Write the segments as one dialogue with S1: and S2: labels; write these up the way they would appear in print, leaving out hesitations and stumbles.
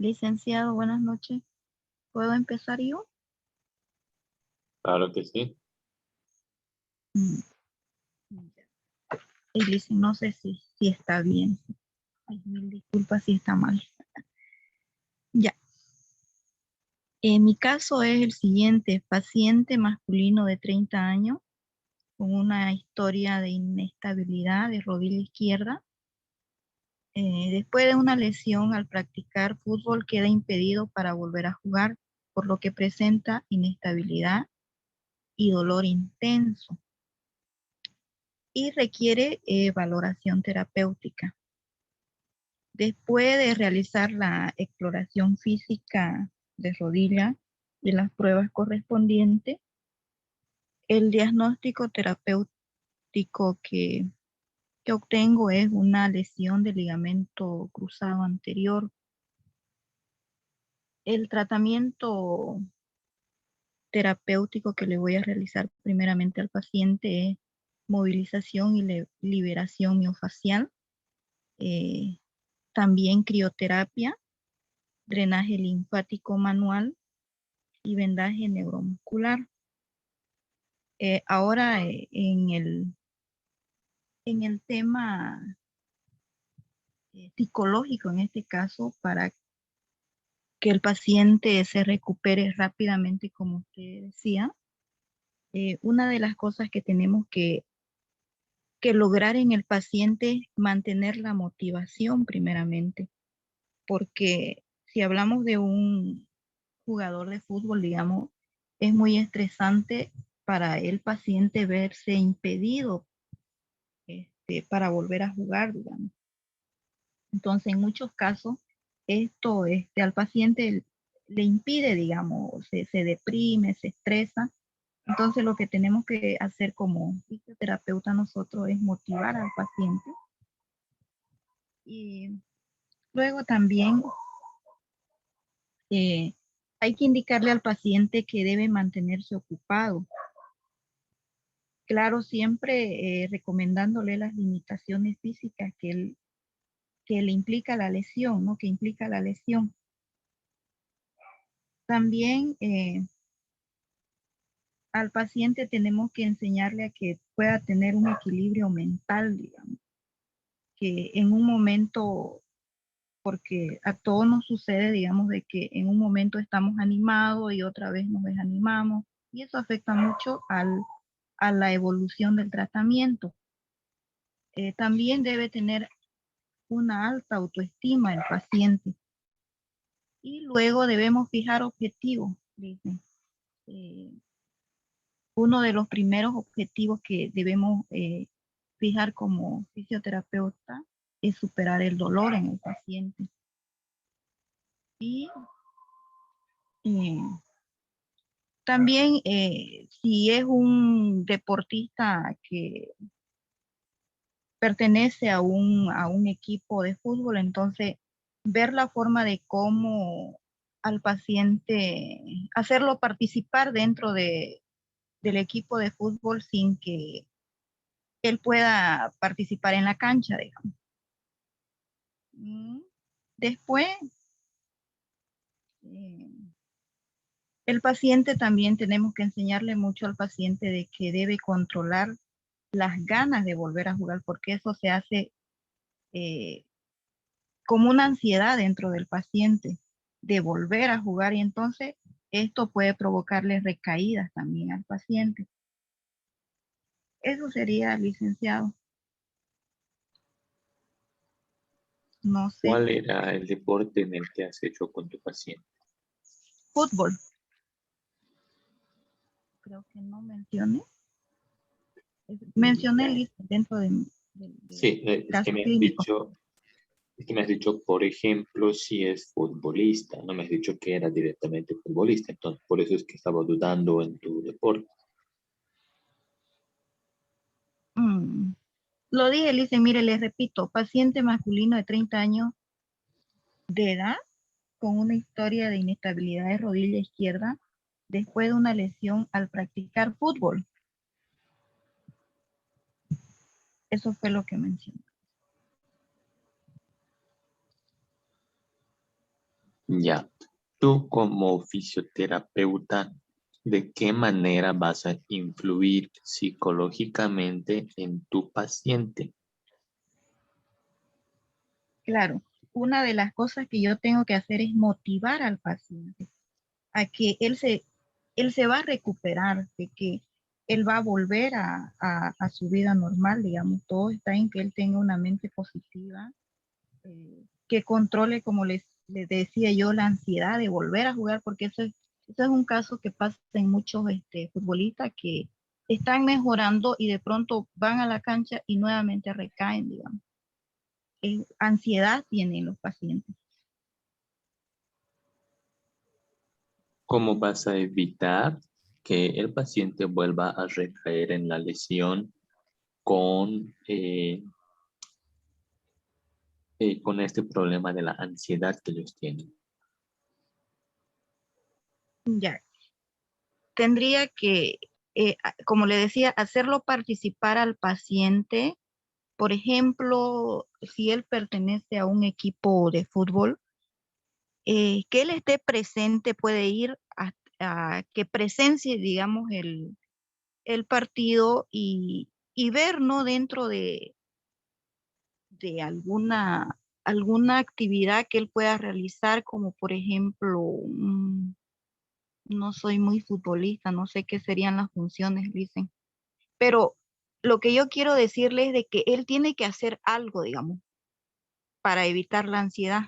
S1: Licenciado, buenas noches. ¿Puedo empezar yo?
S2: Claro que sí.
S1: Mm, ya. Y dicen, no sé si está bien. Ay, mil disculpas si está mal. Ya. Mi caso es el siguiente. Paciente masculino de 30 años con una historia de inestabilidad de rodilla izquierda. Después de una lesión al practicar fútbol queda impedido para volver a jugar, por lo que presenta inestabilidad y dolor intenso y requiere valoración terapéutica. Después de realizar la exploración física de rodilla y las pruebas correspondientes, el diagnóstico terapéutico que obtengo es una lesión del ligamento cruzado anterior. El tratamiento terapéutico que le voy a realizar primeramente al paciente es movilización y liberación miofacial, eh, también crioterapia, drenaje linfático manual y vendaje neuromuscular. Ahora en el tema psicológico, en este caso, para que el paciente se recupere rápidamente, como usted decía, una de las cosas que tenemos que lograr en el paciente es mantener la motivación primeramente, porque si hablamos de un jugador de fútbol, digamos, es muy estresante para el paciente verse impedido para volver a jugar, digamos. Entonces, en muchos casos, esto al paciente le impide, digamos, se deprime, se estresa. Entonces, lo que tenemos que hacer como fisioterapeuta nosotros es motivar al paciente. Y luego también eh, hay que indicarle al paciente que debe mantenerse ocupado. Claro, siempre recomendándole las limitaciones físicas que le implica la lesión, ¿no? Que implica la lesión. También al paciente tenemos que enseñarle a que pueda tener un equilibrio mental, digamos, que en un momento, porque a todos nos sucede, digamos, de que en un momento estamos animados y otra vez nos desanimamos, y eso afecta mucho a la evolución del tratamiento. También debe tener una alta autoestima el paciente. Y luego debemos fijar objetivos, dice. Uno de los primeros objetivos que debemos fijar como fisioterapeuta es superar el dolor en el paciente. Y eh, también si es un deportista que pertenece a un equipo de fútbol, entonces ver la forma de cómo al paciente hacerlo participar dentro del equipo de fútbol sin que él pueda participar en la cancha, digamos. Después, eh, el paciente también tenemos que enseñarle mucho al paciente de que debe controlar las ganas de volver a jugar, porque eso se hace eh, como una ansiedad dentro del paciente de volver a jugar y entonces esto puede provocarle recaídas también al paciente. Eso sería, licenciado. No sé,
S2: ¿Cuál era el deporte en el que has hecho con tu paciente?
S1: fútbol. Creo que no mencioné. Mencioné dentro del
S2: Sí,
S1: caso clínico.
S2: es que me has dicho, por ejemplo, si es futbolista, no me has dicho que era directamente futbolista, entonces por eso es que estaba dudando en tu deporte.
S1: Mm. Lo dije, le dice, mire, le repito, paciente masculino de 30 años de edad con una historia de inestabilidad de rodilla izquierda después de una lesión al practicar fútbol. Eso fue lo que mencioné.
S2: Ya. Tú como fisioterapeuta, ¿de qué manera vas a influir psicológicamente en tu paciente?
S1: Claro, una de las cosas que yo tengo que hacer es motivar al paciente a que él se va a recuperar, de que él va a volver a su vida normal, digamos, todo está en que él tenga una mente positiva, que controle, como les decía yo, la ansiedad de volver a jugar, porque eso es un caso que pasa en muchos futbolistas que están mejorando y de pronto van a la cancha y nuevamente recaen, digamos. Ansiedad tienen los pacientes.
S2: ¿Cómo vas a evitar que el paciente vuelva a recaer en la lesión con este problema de la ansiedad que ellos tienen?
S1: Ya, tendría que, como le decía, hacerlo participar al paciente. Por ejemplo, si él pertenece a un equipo de fútbol, que él esté presente, puede ir a que presencie, digamos, el partido y ver, ¿no? Dentro de alguna actividad que él pueda realizar, como por ejemplo, no soy muy futbolista, no sé qué serían las funciones, dicen, pero lo que yo quiero decirle es de que él tiene que hacer algo, digamos, para evitar la ansiedad,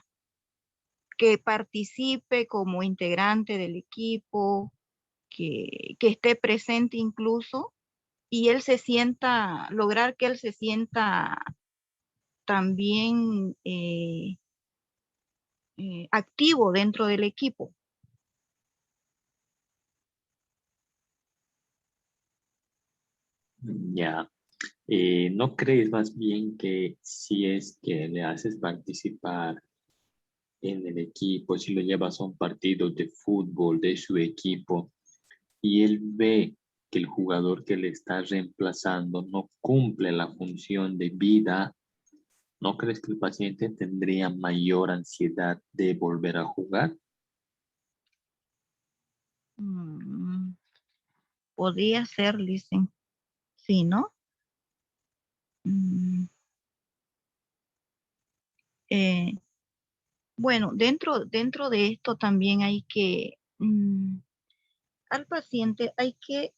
S1: que participe como integrante del equipo, que esté presente incluso, y él se sienta, lograr que él se sienta también activo dentro del equipo.
S2: Ya. ¿No crees más bien que si es que le haces participar en el equipo, si lo llevas a un partido de fútbol de su equipo y él ve que el jugador que le está reemplazando no cumple la función de vida, ¿no crees que el paciente tendría mayor ansiedad de volver a jugar?
S1: Mm, podría ser, dicen, sí, ¿no? Mm, eh, bueno, dentro de esto también hay que, al paciente hay que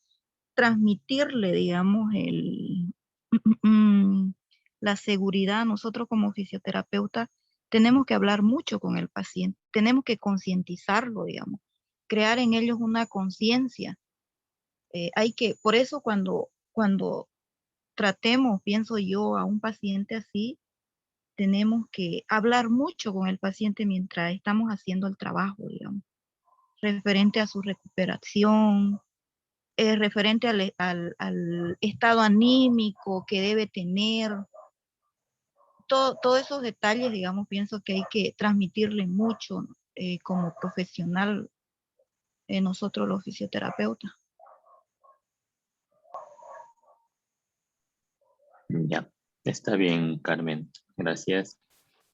S1: transmitirle, digamos, la seguridad. Nosotros como fisioterapeutas tenemos que hablar mucho con el paciente, tenemos que concientizarlo, digamos, crear en ellos una conciencia. Por eso cuando tratemos, pienso yo, a un paciente así, tenemos que hablar mucho con el paciente mientras estamos haciendo el trabajo, digamos, referente a su recuperación, referente al estado anímico que debe tener, todos esos detalles, digamos, pienso que hay que transmitirle mucho como profesional nosotros los fisioterapeutas.
S2: Ya, está bien, Carmen. Gracias.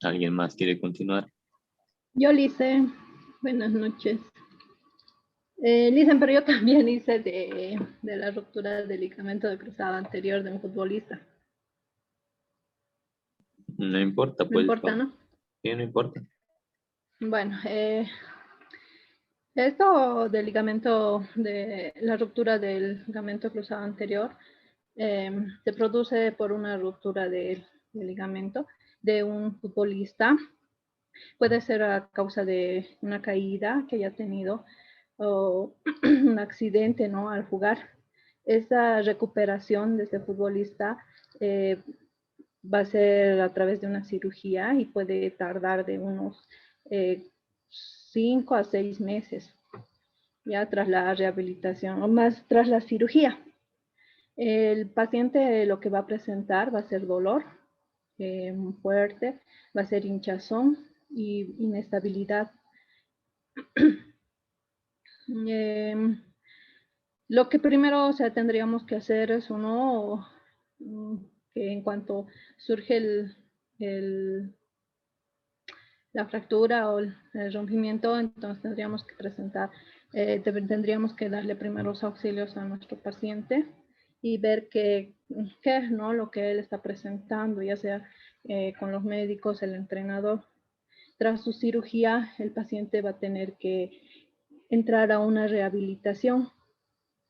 S2: ¿Alguien más quiere continuar?
S3: Yo le hice, buenas noches. Dicen, pero yo también hice de la ruptura del ligamento de cruzado anterior de un futbolista.
S2: No importa,
S3: No
S2: pues,
S3: importa, ¿no?
S2: sí, no importa.
S3: Bueno, esto del ligamento, de la ruptura del ligamento cruzado anterior, se produce por una ruptura del ligamento de un futbolista. Puede ser a causa de una caída que haya tenido o un accidente, ¿no? Al jugar. Esa recuperación de este futbolista eh, va a ser a través de una cirugía y puede tardar de unos 5 a 6 meses ya tras la rehabilitación o más tras la cirugía. El paciente lo que va a presentar va a ser dolor fuerte, va a ser hinchazón y inestabilidad. Lo que primero, o sea, tendríamos que hacer es uno, que en cuanto surge el la fractura o el rompimiento, entonces tendríamos que presentar, tendríamos que darle primeros auxilios a nuestro paciente y ver qué es, ¿no?, lo que él está presentando, ya sea con los médicos, el entrenador. Tras su cirugía, el paciente va a tener que entrar a una rehabilitación.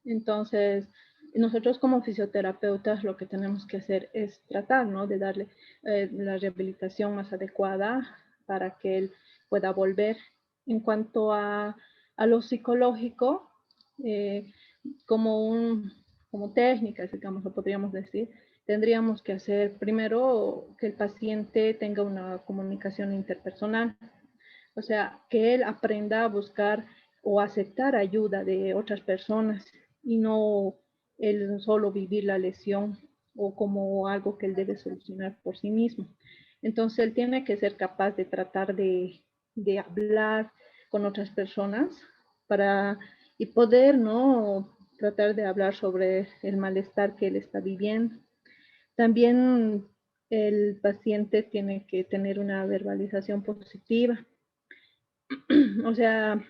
S3: Entonces, nosotros como fisioterapeutas lo que tenemos que hacer es tratar, ¿no?, de darle la rehabilitación más adecuada para que él pueda volver. En cuanto a lo psicológico, como técnicas, digamos, lo podríamos decir, tendríamos que hacer primero que el paciente tenga una comunicación interpersonal, o sea, que él aprenda a buscar o aceptar ayuda de otras personas y no él solo vivir la lesión o como algo que él debe solucionar por sí mismo. Entonces, él tiene que ser capaz de tratar de hablar con otras personas para y poder, ¿no?, tratar de hablar sobre el malestar que él está viviendo. También el paciente tiene que tener una verbalización positiva. O sea,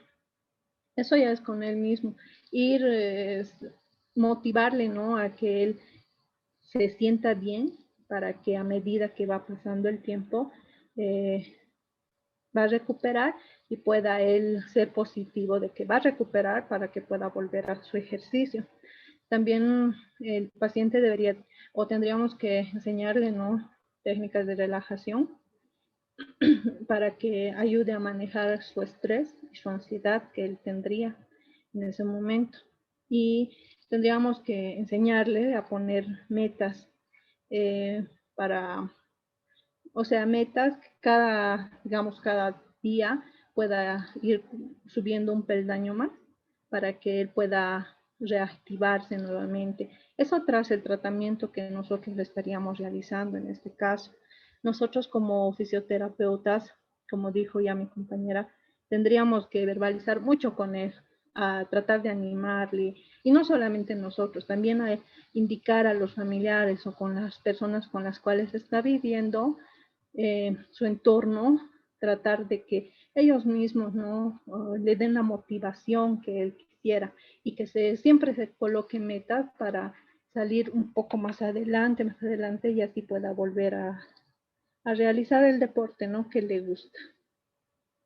S3: eso ya es con él mismo. Ir, motivarle, ¿no?, a que él se sienta bien para que a medida que va pasando el tiempo eh, va a recuperar y pueda él ser positivo de que va a recuperar para que pueda volver a su ejercicio. También el paciente debería o tendríamos que enseñarle, ¿no?, técnicas de relajación para que ayude a manejar su estrés y su ansiedad que él tendría en ese momento. Y tendríamos que enseñarle a poner metas para, o sea, metas que digamos, cada día pueda ir subiendo un peldaño más para que él pueda reactivarse nuevamente. Eso tras el tratamiento que nosotros le estaríamos realizando en este caso. Nosotros como fisioterapeutas, como dijo ya mi compañera, tendríamos que verbalizar mucho con él, a tratar de animarle, y no solamente nosotros, también a indicar a los familiares o con las personas con las cuales está viviendo su entorno, tratar de que ellos mismos, ¿no?, le den la motivación que él quisiera y que siempre se coloque metas para salir un poco más adelante y así pueda volver a realizar el deporte, ¿no?, que le gusta.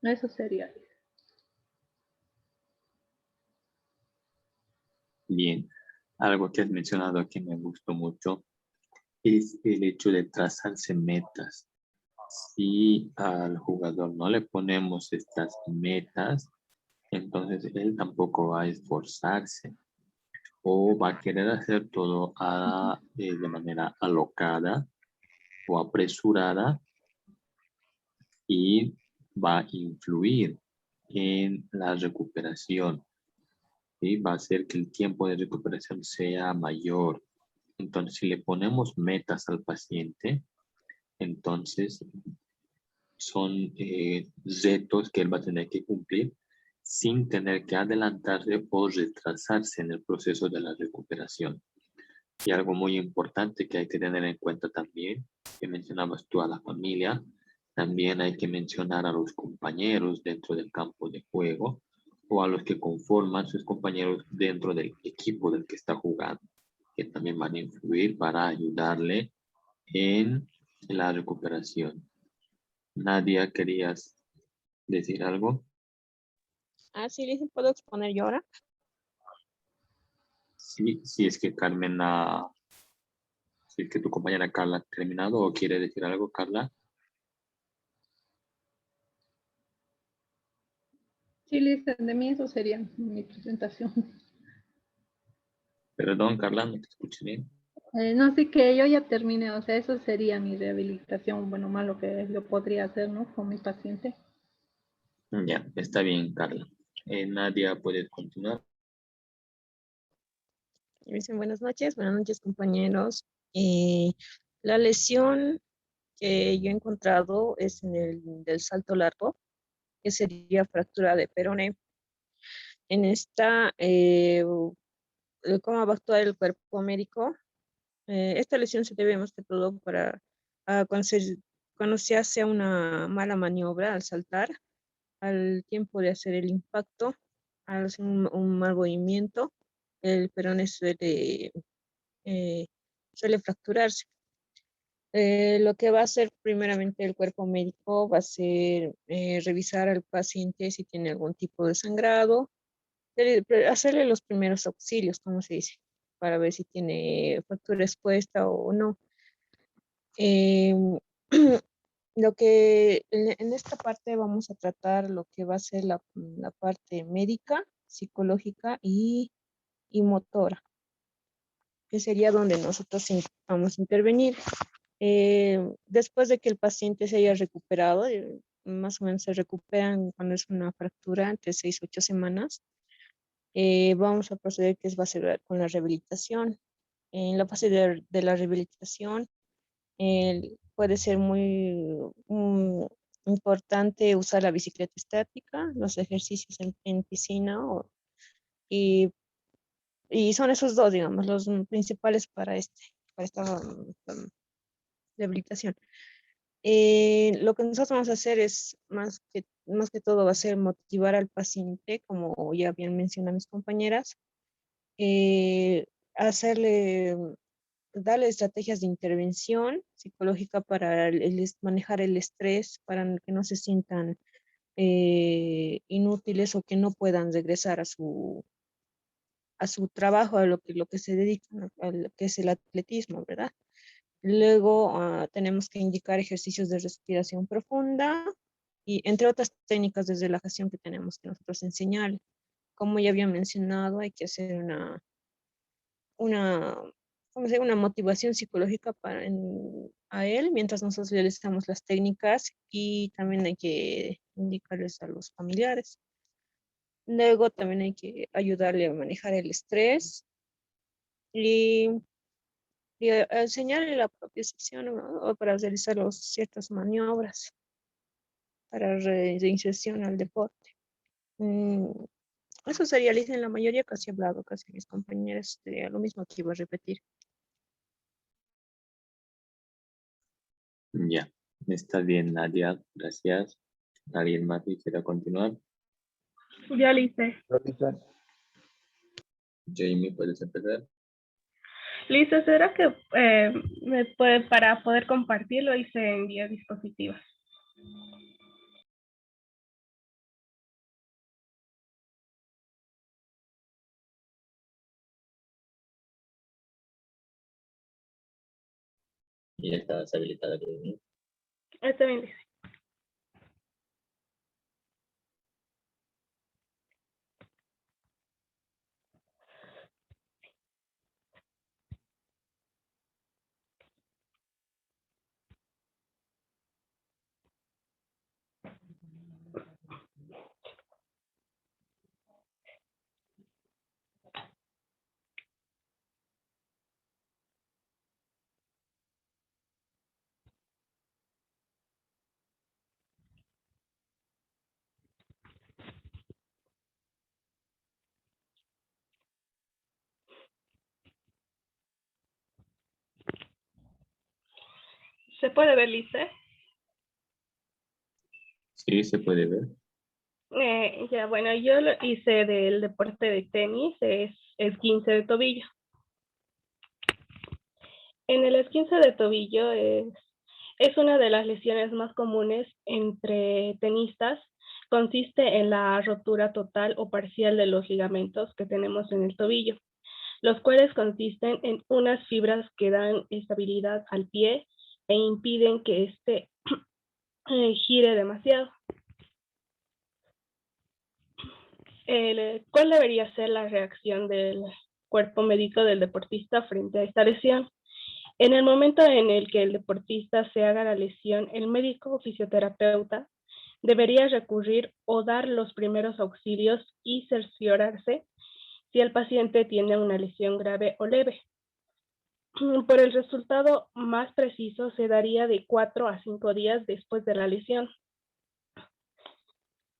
S3: Eso sería.
S2: Bien, algo que has mencionado que me gustó mucho es el hecho de trazarse metas. Si al jugador no le ponemos estas metas, entonces él tampoco va a esforzarse o va a querer hacer todo de manera alocada o apresurada y va a influir en la recuperación. ¿Sí? Va a hacer que el tiempo de recuperación sea mayor. Entonces, si le ponemos metas al paciente, entonces son retos que él va a tener que cumplir sin tener que adelantarse o retrasarse en el proceso de la recuperación. Y algo muy importante que hay que tener en cuenta también, que mencionabas tú a la familia, también hay que mencionar a los compañeros dentro del campo de juego o a los que conforman sus compañeros dentro del equipo del que está jugando, que también van a influir para ayudarle en la recuperación. Nadia, ¿querías decir algo?
S4: Sí, les puedo exponer yo ahora.
S2: Sí, si es que Carmen, si es que tu compañera Carla ha terminado o quiere decir algo, Carla.
S3: Sí, Liz, de mí eso sería mi presentación.
S2: Perdón, Carla, no te escuché bien.
S3: No, sí que yo ya terminé, o sea, eso sería mi rehabilitación, bueno, más lo que yo podría hacer, ¿no?, con mi paciente.
S2: Ya, está bien, Carla. Nadia, ¿puedes continuar?
S4: Me dicen buenas noches, compañeros. La lesión que yo he encontrado es en el del salto largo, que sería fractura de peroné. En esta, ¿cómo va a actuar el cuerpo médico? Esta lesión se debe más que todo para cuando se cuando se hace una mala maniobra al saltar, al tiempo de hacer el impacto, al hacer un mal movimiento, el peroné suele fracturarse. Lo que va a hacer primeramente el cuerpo médico va a ser revisar al paciente si tiene algún tipo de sangrado, hacerle los primeros auxilios, como se dice, para ver si tiene fractura expuesta o no. Eh, lo que en esta parte vamos a tratar lo que va a ser la parte médica, psicológica y motora, que sería donde nosotros vamos a intervenir. Después de que el paciente se haya recuperado, más o menos se recuperan cuando es una fractura entre 6 a 8 semanas, vamos a proceder va a ser con la rehabilitación. En la fase de la rehabilitación puede ser muy importante usar la bicicleta estática, los ejercicios en piscina y, y son esos dos, digamos, los principales para esta rehabilitación. Lo que nosotros vamos a hacer es, más que todo, va a ser motivar al paciente, como ya bien mencionado mis compañeras, hacerle, darle estrategias de intervención psicológica para manejar el estrés, para que no se sientan inútiles o que no puedan regresar a su trabajo, a lo que se dedican, a lo que es el atletismo, ¿verdad? Luego tenemos que indicar ejercicios de respiración profunda y entre otras técnicas de relajación que tenemos que nosotros enseñar. Como ya había mencionado, hay que hacer una, ¿cómo se llama? Una motivación psicológica a él mientras nosotros realizamos las técnicas y también hay que indicarles a los familiares. Luego también hay que ayudarle a manejar el estrés y enseñarle la propia sesión, ¿no? O para realizar ciertas maniobras para reinserción al deporte. Eso sería, Liz, en la mayoría casi he hablado, casi mis compañeros, sería lo mismo que iba a repetir.
S2: Ya, está bien, Nadia, gracias. ¿Alguien más quisiera continuar?
S5: Ya lo hice.
S2: Jamie, ¿puedes empezar?
S5: Listo, ¿será que para poder compartirlo hice en vía dispositiva?
S2: Y ya estabas habilitada, Jamie.
S5: Está bien, dice. ¿Se puede ver, Lice?
S2: Sí, se puede ver.
S5: Ya, bueno, yo lo hice del deporte de tenis, es esguince de tobillo. En el esguince de tobillo es una de las lesiones más comunes entre tenistas. Consiste en la rotura total o parcial de los ligamentos que tenemos en el tobillo, los cuales consisten en unas fibras que dan estabilidad al pie e impiden que éste gire demasiado. ¿Cuál debería ser la reacción del cuerpo médico del deportista frente a esta lesión? En el momento en el que el deportista se haga la lesión, el médico o fisioterapeuta debería recurrir o dar los primeros auxilios y cerciorarse si el paciente tiene una lesión grave o leve. Por el resultado más preciso se daría de 4 a 5 días después de la lesión,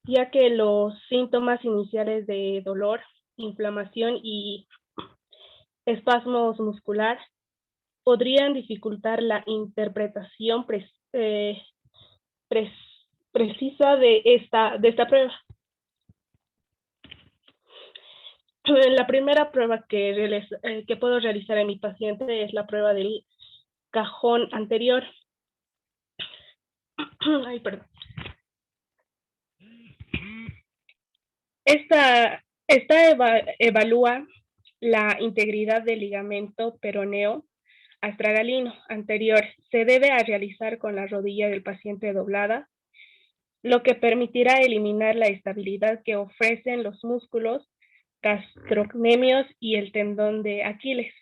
S5: ya que los síntomas iniciales de dolor, inflamación y espasmos muscular podrían dificultar la interpretación precisa de esta prueba. La primera prueba que puedo realizar en mi paciente es la prueba del cajón anterior. Ay, perdón. Esta evalúa la integridad del ligamento peroneo astragalino anterior. Se debe a realizar con la rodilla del paciente doblada, lo que permitirá eliminar la estabilidad que ofrecen los músculos gastrocnemios y el tendón de Aquiles.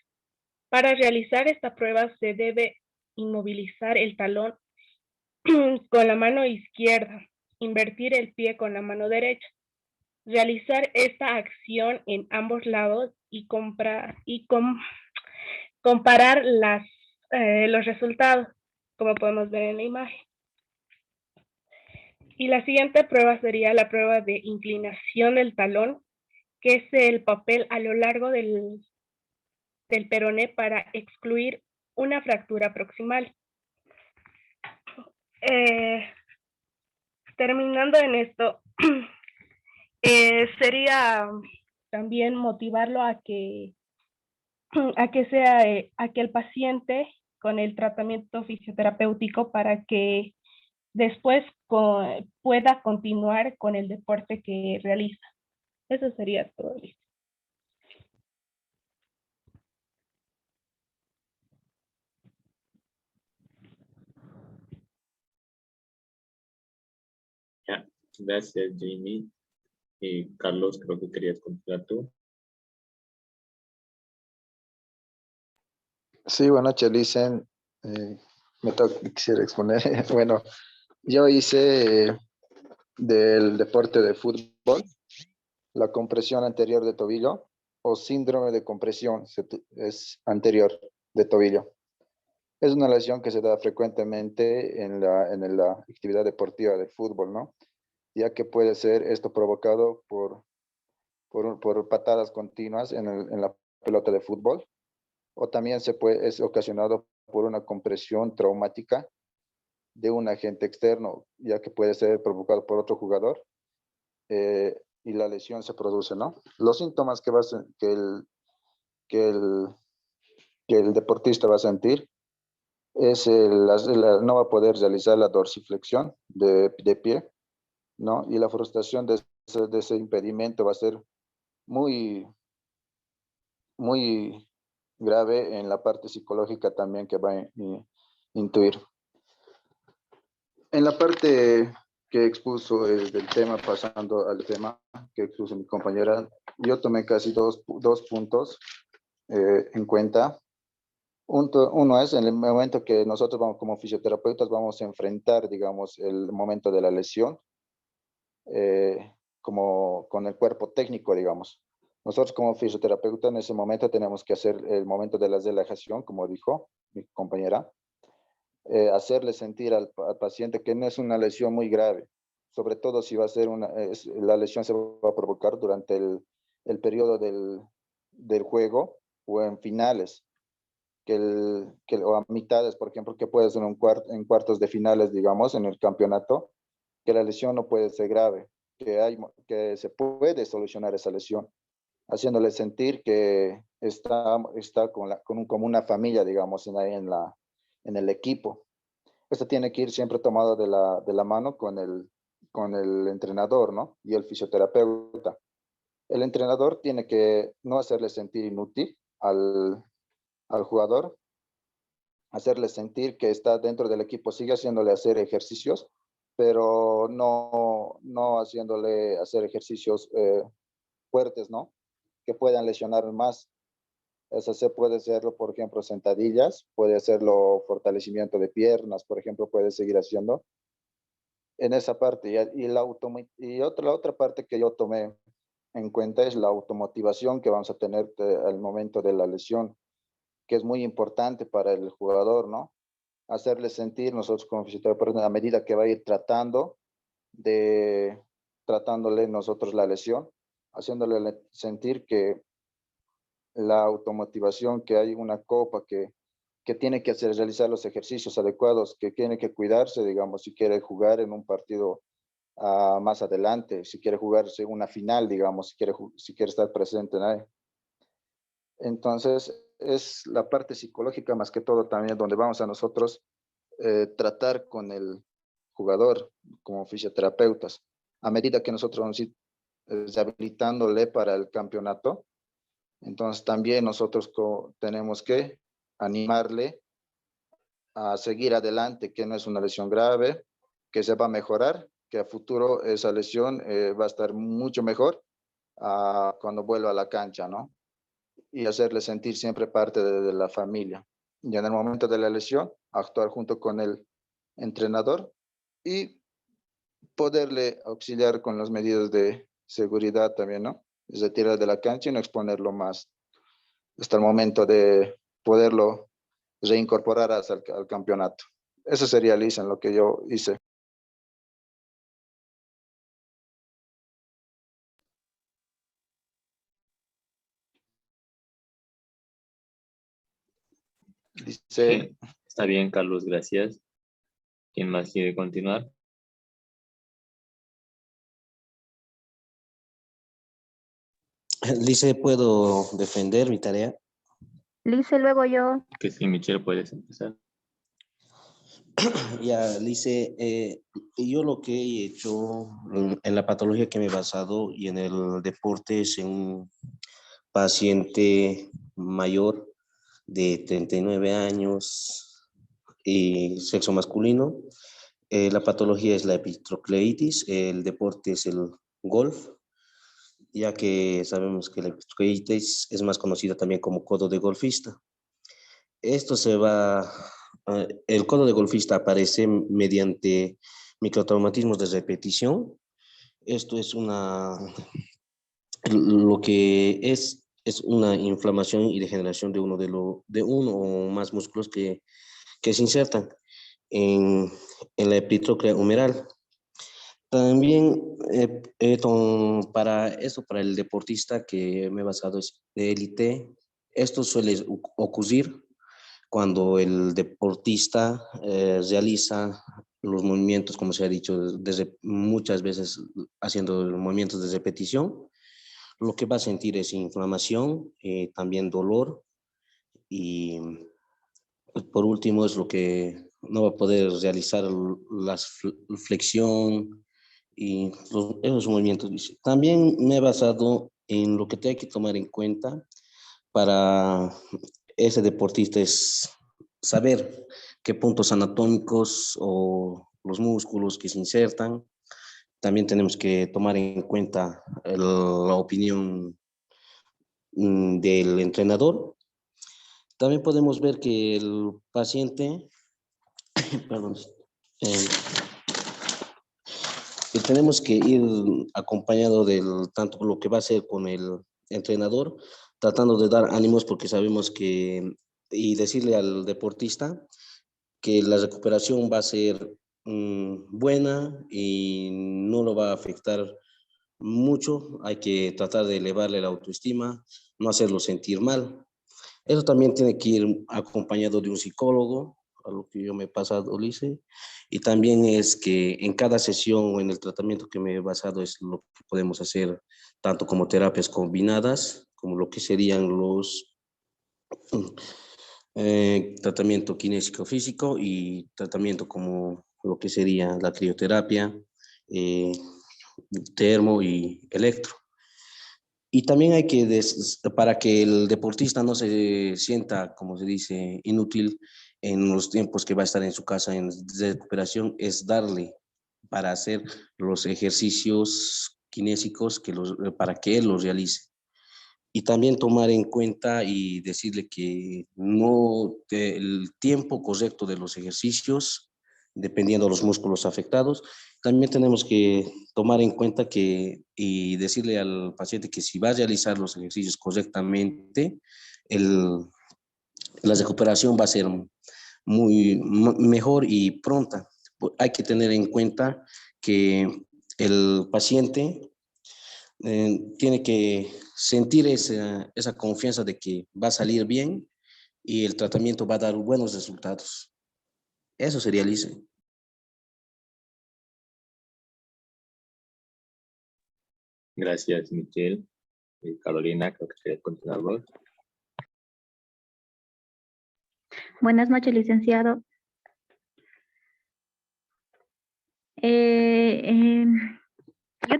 S5: Para realizar esta prueba se debe inmovilizar el talón con la mano izquierda, invertir el pie con la mano derecha, realizar esta acción en ambos lados y comparar los resultados, como podemos ver en la imagen. Y la siguiente prueba sería la prueba de inclinación del talón, que es el papel a lo largo del peroné para excluir una fractura proximal. Terminando en esto, sería también motivarlo a que el paciente con el tratamiento fisioterapéutico para que después pueda continuar con el deporte que realiza. Eso sería todo.
S2: Ya, gracias, Jamie. Carlos, creo que querías continuar tú.
S6: Sí, buenas noches, Licen. Quisiera exponer. Bueno, yo hice del deporte de fútbol la compresión anterior de tobillo o síndrome de compresión es anterior de tobillo. Es una lesión que se da frecuentemente en la actividad deportiva de fútbol, ¿no? Ya que puede ser esto provocado por patadas continuas en la pelota de fútbol, o también es ocasionado por una compresión traumática de un agente externo, ya que puede ser provocado por otro jugador, y la lesión se produce, ¿no? Los síntomas que el deportista va a sentir es no va a poder realizar la dorsiflexión de pie, ¿no? Y la frustración de ese impedimento va a ser muy, muy grave en la parte psicológica también que va a intuir. En la parte que expuso del tema, pasando al tema que expuso mi compañera, yo tomé casi dos puntos en cuenta. Uno es en el momento que nosotros como fisioterapeutas vamos a enfrentar, digamos, el momento de la lesión, como con el cuerpo técnico, digamos. Nosotros como fisioterapeutas en ese momento tenemos que hacer el momento de la relajación, como dijo mi compañera, hacerle sentir al paciente que no es una lesión muy grave, sobre todo si va a ser la lesión se va a provocar durante el periodo del juego o en finales, o a mitades, por ejemplo, que puede ser en cuartos de finales, digamos, en el campeonato, que la lesión no puede ser grave, que se puede solucionar esa lesión, haciéndole sentir que está como una familia, digamos, en el equipo. Esto tiene que ir siempre tomado de la mano con el entrenador, ¿no? Y el fisioterapeuta. El entrenador tiene que no hacerle sentir inútil al jugador, hacerle sentir que está dentro del equipo, sigue haciéndole hacer ejercicios, pero no haciéndole hacer ejercicios fuertes, ¿no? Que puedan lesionar más. Eso se puede hacerlo, por ejemplo, sentadillas, puede hacerlo fortalecimiento de piernas, por ejemplo, puede seguir haciendo en esa parte. La otra parte que yo tomé en cuenta es la automotivación que vamos a tener al momento de la lesión, que es muy importante para el jugador, ¿no? Hacerle sentir nosotros como fisioterapeutas a medida que va a ir tratándole nosotros la lesión, haciéndole sentir que la automotivación, que hay una copa que que tiene que realizar los ejercicios adecuados, que tiene que cuidarse, digamos, si quiere jugar en un partido más adelante, si quiere jugarse una final, digamos, si quiere estar presente en ahí. Entonces, es la parte psicológica más que todo también donde vamos a nosotros tratar con el jugador como fisioterapeutas. A medida que nosotros vamos a ir rehabilitándole para el campeonato, entonces también nosotros tenemos que animarle a seguir adelante, que no es una lesión grave, que se va a mejorar, que a futuro esa lesión va a estar mucho mejor cuando vuelva a la cancha, ¿no? Y hacerle sentir siempre parte de la familia. Y en el momento de la lesión, actuar junto con el entrenador y poderle auxiliar con las medidas de seguridad también, ¿no? Es retirar de la cancha y no exponerlo más hasta el momento de poderlo reincorporar al campeonato. Eso sería, Lisa, en lo que yo hice. Dice,
S2: Sí, está bien, Carlos, gracias. ¿Quién más quiere continuar?
S7: Lice, ¿puedo defender mi tarea?
S1: Lice, luego yo.
S2: Que sí, Michelle, puedes empezar.
S7: Ya, Lice, yo lo que he hecho en la patología que me he basado y en el deporte es en un paciente mayor de 39 años y sexo masculino. La patología es la epitrocleitis, el deporte es el golf, ya que sabemos que la epitrocleitis es más conocida también como codo de golfista. Esto el codo de golfista aparece mediante microtraumatismos de repetición. Esto es lo que es una inflamación y degeneración de uno o más músculos que se insertan en la epitróclea humeral. También para el deportista que me he basado es de élite, esto suele ocurrir cuando el deportista realiza los movimientos, como se ha dicho, desde muchas veces haciendo movimientos de repetición, lo que va a sentir es inflamación, también dolor y por último es lo que no va a poder realizar la flexión y esos movimientos. También me he basado en lo que te hay que tomar en cuenta para ese deportista es saber qué puntos anatómicos o los músculos que se insertan. También tenemos que tomar en cuenta la opinión del entrenador. También podemos ver que el paciente, perdón, que tenemos que ir acompañado del tanto lo que va a hacer con el entrenador, tratando de dar ánimos porque sabemos y decirle al deportista que la recuperación va a ser buena y no lo va a afectar mucho. Hay que tratar de elevarle la autoestima, no hacerlo sentir mal. Eso también tiene que ir acompañado de un psicólogo, a lo que yo me he pasado, Ulises. Y también es que en cada sesión o en el tratamiento que me he basado es lo que podemos hacer, tanto como terapias combinadas, como lo que serían los tratamiento kinésico físico y tratamiento como lo que sería la crioterapia, termo y electro. Y también hay que, para que el deportista no se sienta, como se dice, inútil en los tiempos que va a estar en su casa en recuperación, es darle para hacer los ejercicios kinésicos para que él los realice. Y también tomar en cuenta y decirle que el tiempo correcto de los ejercicios, dependiendo de los músculos afectados. También tenemos que tomar en cuenta y decirle al paciente que si va a realizar los ejercicios correctamente, la recuperación va a ser mejor y pronta. Hay que tener en cuenta que el paciente tiene que sentir esa confianza de que va a salir bien y el tratamiento va a dar buenos resultados. Eso sería, Lice.
S2: Gracias, Michelle. Carolina, creo que quería continuar vos.
S1: Buenas noches, licenciado. Yo he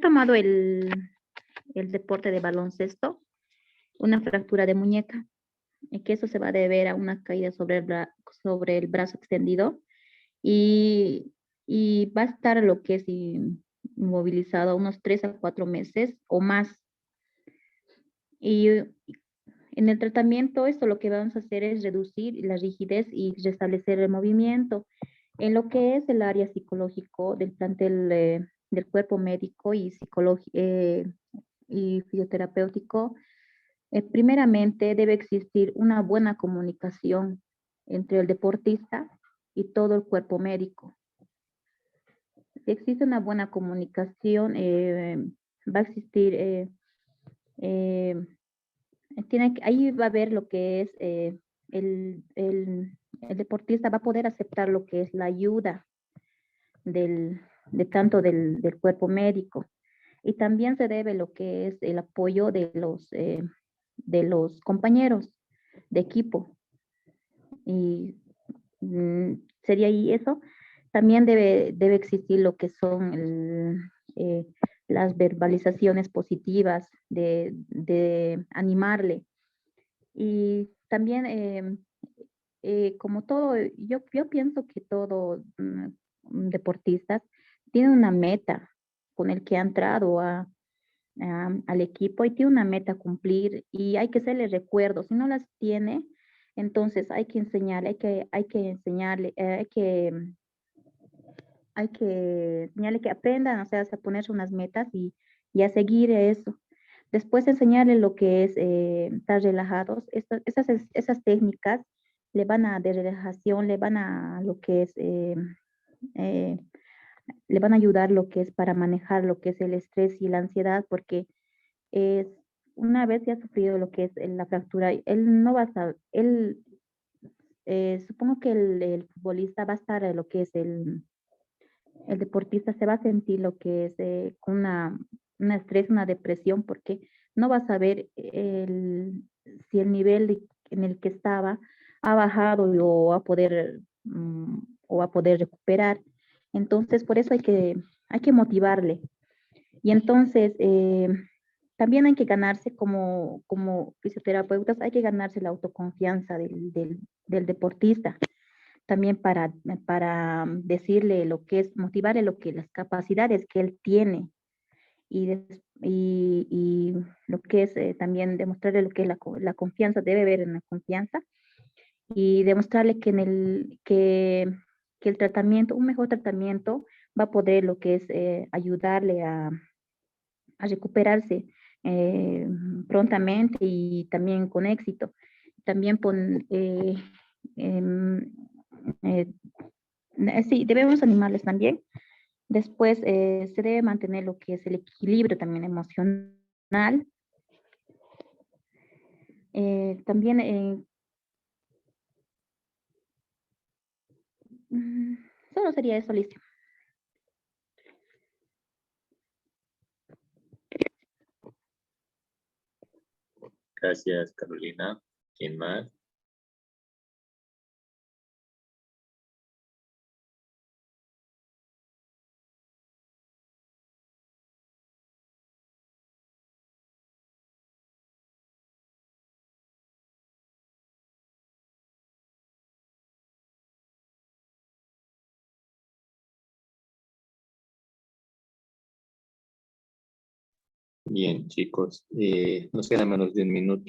S1: tomado el deporte de baloncesto, una fractura de muñeca, y que eso se va a deber a una caída sobre sobre el brazo extendido y va a estar lo que es inmovilizado unos 3 a 4 meses o más. Y en el tratamiento, esto lo que vamos a hacer es reducir la rigidez y restablecer el movimiento. En lo que es el área psicológico del plantel del cuerpo médico y y fisioterapéutico, primeramente debe existir una buena comunicación entre el deportista y todo el cuerpo médico. Si existe una buena comunicación, va a existir, ahí va a haber lo que es el deportista va a poder aceptar lo que es la ayuda de tanto del cuerpo médico. Y también se debe lo que es el apoyo de los compañeros de equipo. Y sería ahí eso. También debe existir lo que son las verbalizaciones positivas de animarle. Y también, como todo, yo pienso que todo deportistas tiene una meta con el que ha entrado al equipo y tiene una meta a cumplir y hay que hacerle recuerdos. Si no las tiene, entonces hay que enseñarle, hay que enseñarle, hay que enseñarle que aprendan, o sea, a ponerse unas metas y a seguir eso. Después enseñarle lo que es estar relajados. Esas técnicas le van a de relajación, le van a lo que es, le van a ayudar lo que es para manejar lo que es el estrés y la ansiedad, porque es, una vez que ha sufrido lo que es la fractura, él no va a saber, supongo que el futbolista va a estar lo que es el deportista se va a sentir lo que es con una estrés, una depresión, porque no va a saber si el nivel en el que estaba ha bajado o va a poder recuperar. Entonces, por eso hay que motivarle. Y entonces, también hay que ganarse como fisioterapeutas, hay que ganarse la autoconfianza del deportista también para decirle lo que es, motivarle lo que las capacidades que él tiene y lo que es también demostrarle lo que es la confianza, debe haber en la confianza y demostrarle que el tratamiento, un mejor tratamiento va a poder lo que es ayudarle a recuperarse prontamente y también con éxito. También em, eh, sí, debemos animarles también. Después se debe mantener lo que es el equilibrio también emocional. También solo sería eso, listo.
S2: Gracias, Carolina. ¿Quién más? Bien, chicos, nos queda menos de un minuto.